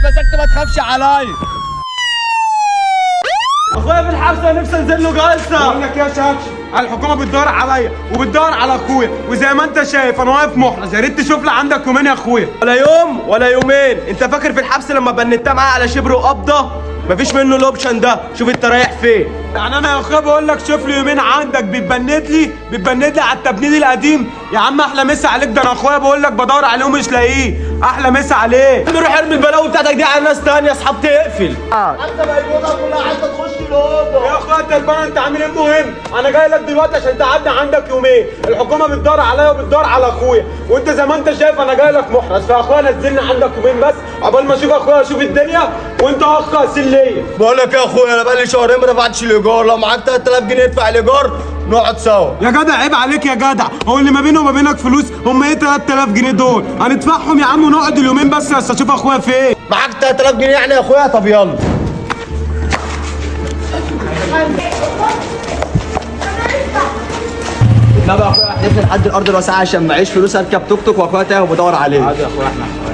اتمسكت ما تخافش عليا. اخويا في الحبس انا نفسي انزل له جلسه. بقول لك يا شكش، الحكومه بتدور عليا وبتدور على اخويا، وزي ما انت شايف انا واقف محرز. يا ريت تشوف لي عندك يومين يا اخويا. ولا يوم ولا يومين. انت فاكر في الحبس لما بنتها معايا على شبر وقبضه؟ مفيش منه الاوبشن ده. شوف انت رايح فين. يعني انا يا اخويا بقول لك شوف لي يومين عندك. بتبند لي على التبنيد القديم. يا عم احلى مسا عليك. ده انا اخويا بقول لك بدور عليه ومش لاقيه. احلى مسا عليك. نروح ارمي البلاوي بتاعتك دي على ناس تانية اصحاب تقفل. انت بقى الاوضه كلها عايزه تخش الاوضه. يا اخويا انت البنا انت عامل ايه؟ المهم انا جاي لك دلوقتي عشان تعدي عندك يومين. الحكومه بتدور عليا وبتدور على اخويا، وانت زي ما انت شايف انا جاي لك محرز. فاخويا نزلني عندك يومين بس عقبال ما اشوف اخويا اشوف الدنيا. وانت اخ اسيل ليا. بقول لك يا اخويا انا بقالي شهرين ما دفعتش الايجار. لو معاك 3000 جنيه ادفع الايجار نقعد سوا. يا جدع عيب عليك يا جدع. هو اللي ما بيني وما بينك فلوس؟ هم ايه 3000 جنيه دول؟ هندفعهم يا عم ونقعد اليومين بس اشوف اخويا فين. معاك 3000 جنيه يعني يا اخويا؟ طب يلا. لا بقى يا اخويا احدفني لحد الارض الواسعه عشان معيش فلوس اركب توك توك واخويا تايه وبدور عليه. عادي يا اخويا احنا